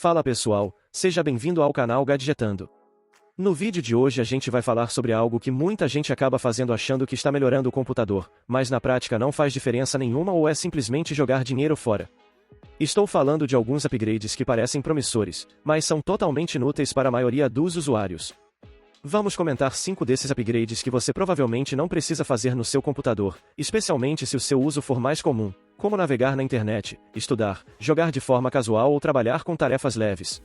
Fala pessoal, seja bem-vindo ao canal Gadgetando. No vídeo de hoje a gente vai falar sobre algo que muita gente acaba fazendo achando que está melhorando o computador, mas na prática não faz diferença nenhuma ou é simplesmente jogar dinheiro fora. Estou falando de alguns upgrades que parecem promissores, mas são totalmente inúteis para a maioria dos usuários. Vamos comentar 5 desses upgrades que você provavelmente não precisa fazer no seu computador, especialmente se o seu uso for mais comum, como navegar na internet, estudar, jogar de forma casual ou trabalhar com tarefas leves.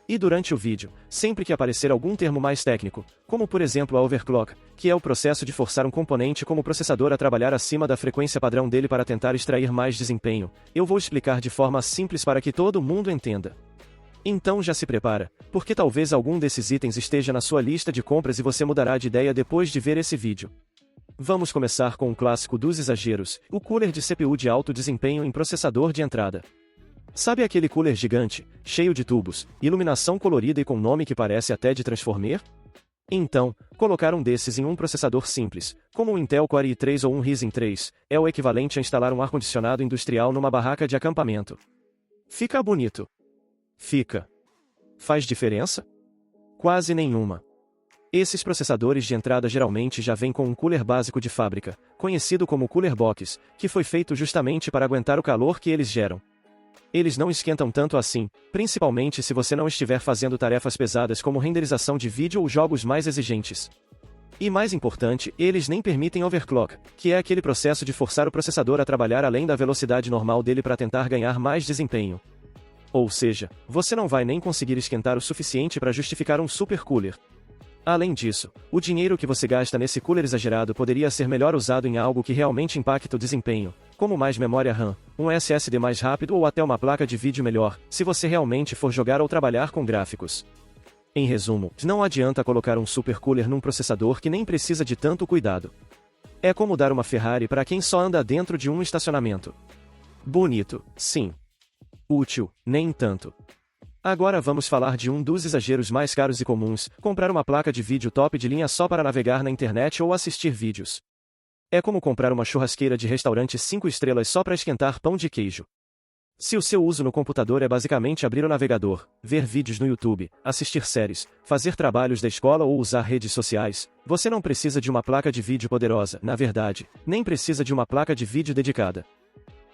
E durante o vídeo, sempre que aparecer algum termo mais técnico, como por exemplo a overclock, que é o processo de forçar um componente como o processador a trabalhar acima da frequência padrão dele para tentar extrair mais desempenho, eu vou explicar de forma simples para que todo mundo entenda. Então já se prepara, porque talvez algum desses itens esteja na sua lista de compras e você mudará de ideia depois de ver esse vídeo. Vamos começar com um clássico dos exageros, o cooler de CPU de alto desempenho em processador de entrada. Sabe aquele cooler gigante, cheio de tubos, iluminação colorida e com nome que parece até de Transformer? Então, colocar um desses em um processador simples, como um Intel Core i3 ou um Ryzen 3, é o equivalente a instalar um ar-condicionado industrial numa barraca de acampamento. Fica bonito? Fica. Faz diferença? Quase nenhuma. Esses processadores de entrada geralmente já vêm com um cooler básico de fábrica, conhecido como cooler box, que foi feito justamente para aguentar o calor que eles geram. Eles não esquentam tanto assim, principalmente se você não estiver fazendo tarefas pesadas como renderização de vídeo ou jogos mais exigentes. E mais importante, eles nem permitem overclock, que é aquele processo de forçar o processador a trabalhar além da velocidade normal dele para tentar ganhar mais desempenho. Ou seja, você não vai nem conseguir esquentar o suficiente para justificar um super cooler. Além disso, o dinheiro que você gasta nesse cooler exagerado poderia ser melhor usado em algo que realmente impacta o desempenho, como mais memória RAM, um SSD mais rápido ou até uma placa de vídeo melhor, se você realmente for jogar ou trabalhar com gráficos. Em resumo, não adianta colocar um super cooler num processador que nem precisa de tanto cuidado. É como dar uma Ferrari para quem só anda dentro de um estacionamento. Bonito, sim. Útil, nem tanto. Agora vamos falar de um dos exageros mais caros e comuns, comprar uma placa de vídeo top de linha só para navegar na internet ou assistir vídeos. É como comprar uma churrasqueira de restaurante 5 estrelas só para esquentar pão de queijo. Se o seu uso no computador é basicamente abrir o navegador, ver vídeos no YouTube, assistir séries, fazer trabalhos da escola ou usar redes sociais, você não precisa de uma placa de vídeo poderosa, na verdade, nem precisa de uma placa de vídeo dedicada.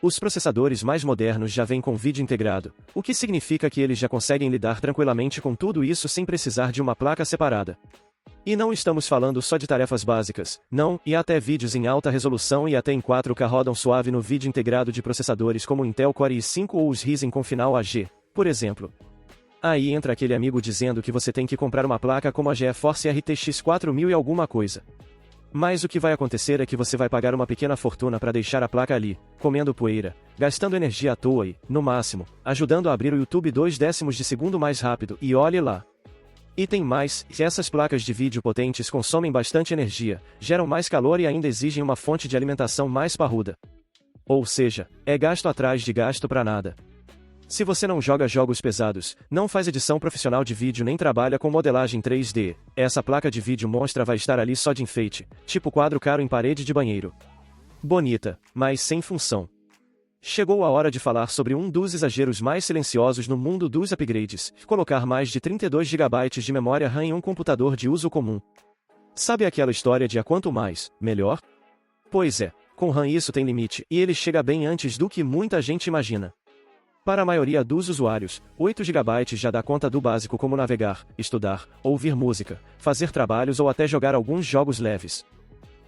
Os processadores mais modernos já vêm com vídeo integrado, o que significa que eles já conseguem lidar tranquilamente com tudo isso sem precisar de uma placa separada. E não estamos falando só de tarefas básicas, não, e até vídeos em alta resolução e até em 4K rodam suave no vídeo integrado de processadores como o Intel Core i5 ou os Ryzen com final AG, por exemplo. Aí entra aquele amigo dizendo que você tem que comprar uma placa como a GeForce RTX 4000 e alguma coisa. Mas o que vai acontecer é que você vai pagar uma pequena fortuna para deixar a placa ali, comendo poeira, gastando energia à toa e, no máximo, ajudando a abrir o YouTube 0,2 de segundo mais rápido, e olhe lá. E tem mais, essas placas de vídeo potentes consomem bastante energia, geram mais calor e ainda exigem uma fonte de alimentação mais parruda. Ou seja, é gasto atrás de gasto para nada. Se você não joga jogos pesados, não faz edição profissional de vídeo nem trabalha com modelagem 3D, essa placa de vídeo monstra vai estar ali só de enfeite, tipo quadro caro em parede de banheiro. Bonita, mas sem função. Chegou a hora de falar sobre um dos exageros mais silenciosos no mundo dos upgrades, colocar mais de 32 GB de memória RAM em um computador de uso comum. Sabe aquela história de a quanto mais, melhor? Pois é, com RAM isso tem limite, e ele chega bem antes do que muita gente imagina. Para a maioria dos usuários, 8 GB já dá conta do básico como navegar, estudar, ouvir música, fazer trabalhos ou até jogar alguns jogos leves.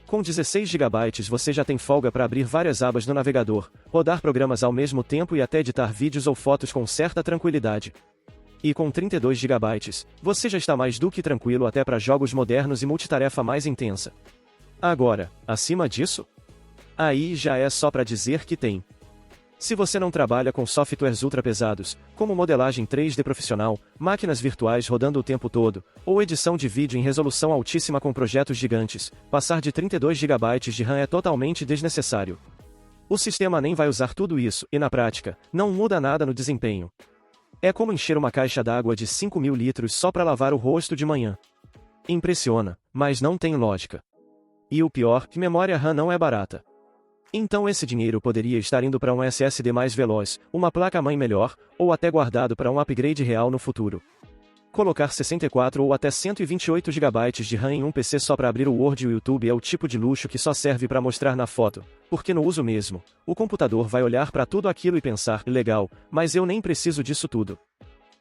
Com 16 GB você já tem folga para abrir várias abas no navegador, rodar programas ao mesmo tempo e até editar vídeos ou fotos com certa tranquilidade. E com 32 GB, você já está mais do que tranquilo até para jogos modernos e multitarefa mais intensa. Agora, acima disso? Aí já é só para dizer que tem. Se você não trabalha com softwares ultra pesados, como modelagem 3D profissional, máquinas virtuais rodando o tempo todo, ou edição de vídeo em resolução altíssima com projetos gigantes, passar de 32 GB de RAM é totalmente desnecessário. O sistema nem vai usar tudo isso, e na prática, não muda nada no desempenho. É como encher uma caixa d'água de 5.000 litros só para lavar o rosto de manhã. Impressiona, mas não tem lógica. E o pior, memória RAM não é barata. Então esse dinheiro poderia estar indo para um SSD mais veloz, uma placa-mãe melhor, ou até guardado para um upgrade real no futuro. Colocar 64 ou até 128 GB de RAM em um PC só para abrir o Word e o YouTube é o tipo de luxo que só serve para mostrar na foto, porque no uso mesmo, o computador vai olhar para tudo aquilo e pensar, legal, mas eu nem preciso disso tudo.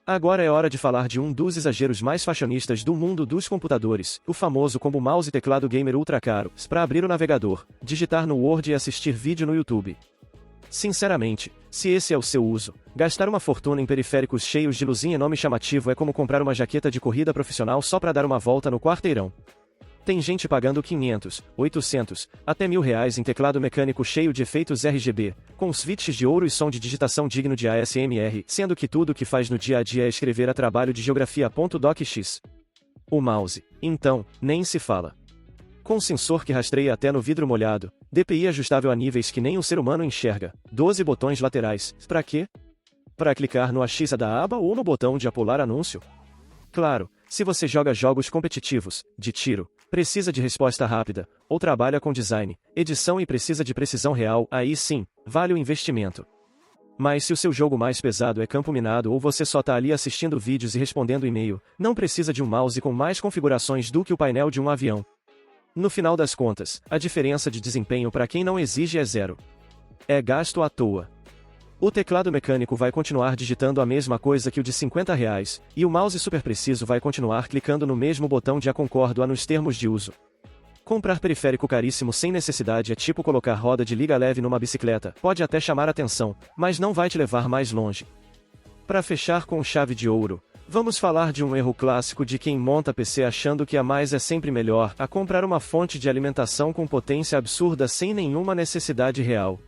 Agora é hora de falar de um dos exageros mais fashionistas do mundo dos computadores, o famoso combo mouse e teclado gamer ultra caro, para abrir o navegador, digitar no Word e assistir vídeo no YouTube. Sinceramente, se esse é o seu uso, gastar uma fortuna em periféricos cheios de luzinha e nome chamativo é como comprar uma jaqueta de corrida profissional só para dar uma volta no quarteirão. Tem gente pagando 500, 800, até R$ 1.000 em teclado mecânico cheio de efeitos RGB, com switches de ouro e som de digitação digno de ASMR, sendo que tudo que faz no dia a dia é escrever a trabalho de geografia.docx. O mouse, então, nem se fala. Com sensor que rastreia até no vidro molhado, DPI ajustável a níveis que nem o ser humano enxerga, 12 botões laterais, pra quê? Para clicar no X da aba ou no botão de apular anúncio? Claro, se você joga jogos competitivos, de tiro, precisa de resposta rápida, ou trabalha com design, edição e precisa de precisão real, aí sim, vale o investimento. Mas se o seu jogo mais pesado é campo minado ou você só tá ali assistindo vídeos e respondendo e-mail, não precisa de um mouse com mais configurações do que o painel de um avião. No final das contas, a diferença de desempenho para quem não exige é zero. É gasto à toa. O teclado mecânico vai continuar digitando a mesma coisa que o de R$ 50, e o mouse super preciso vai continuar clicando no mesmo botão de concordo nos termos de uso. Comprar periférico caríssimo sem necessidade é tipo colocar roda de liga leve numa bicicleta, pode até chamar atenção, mas não vai te levar mais longe. Para fechar com chave de ouro, vamos falar de um erro clássico de quem monta PC achando que a mais é sempre melhor, a comprar uma fonte de alimentação com potência absurda sem nenhuma necessidade real.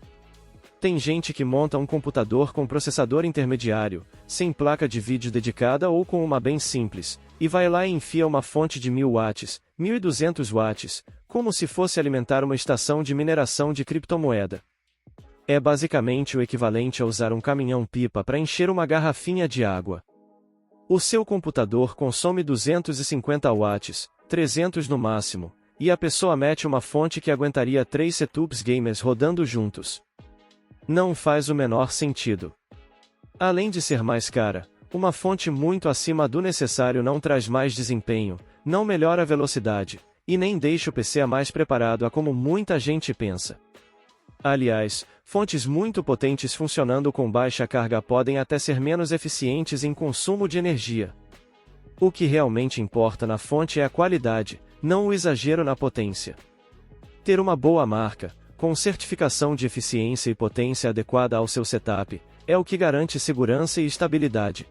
Tem gente que monta um computador com processador intermediário, sem placa de vídeo dedicada ou com uma bem simples, e vai lá e enfia uma fonte de 1000 watts, 1200 watts, como se fosse alimentar uma estação de mineração de criptomoeda. É basicamente o equivalente a usar um caminhão-pipa para encher uma garrafinha de água. O seu computador consome 250 watts, 300 no máximo, e a pessoa mete uma fonte que aguentaria 3 setups gamers rodando juntos. Não faz o menor sentido. Além de ser mais cara, uma fonte muito acima do necessário não traz mais desempenho, não melhora a velocidade, e nem deixa o PC mais preparado a como muita gente pensa. Aliás, fontes muito potentes funcionando com baixa carga podem até ser menos eficientes em consumo de energia. O que realmente importa na fonte é a qualidade, não o exagero na potência. Ter uma boa marca, com certificação de eficiência e potência adequada ao seu setup, é o que garante segurança e estabilidade.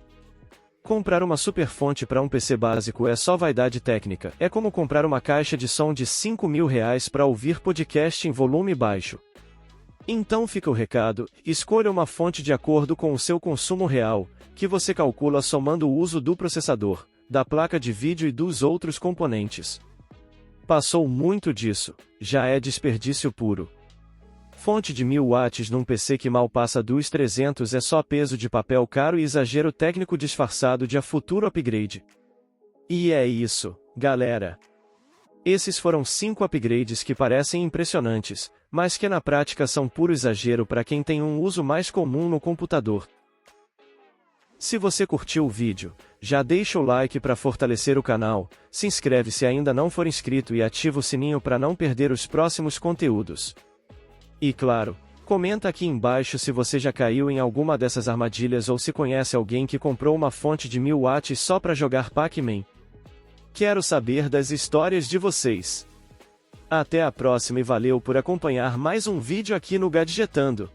Comprar uma super fonte para um PC básico é só vaidade técnica, é como comprar uma caixa de som de R$ 5.000 para ouvir podcast em volume baixo. Então fica o recado, escolha uma fonte de acordo com o seu consumo real, que você calcula somando o uso do processador, da placa de vídeo e dos outros componentes. Passou muito disso, já é desperdício puro. Fonte de 1000 watts num PC que mal passa dos 300 é só peso de papel caro e exagero técnico disfarçado de futuro upgrade. E é isso, galera. Esses foram 5 upgrades que parecem impressionantes, mas que na prática são puro exagero para quem tem um uso mais comum no computador. Se você curtiu o vídeo, já deixa o like para fortalecer o canal, se inscreve se ainda não for inscrito e ativa o sininho para não perder os próximos conteúdos. E claro, comenta aqui embaixo se você já caiu em alguma dessas armadilhas ou se conhece alguém que comprou uma fonte de 1000 watts só para jogar Pac-Man. Quero saber das histórias de vocês. Até a próxima e valeu por acompanhar mais um vídeo aqui no Gadgetando.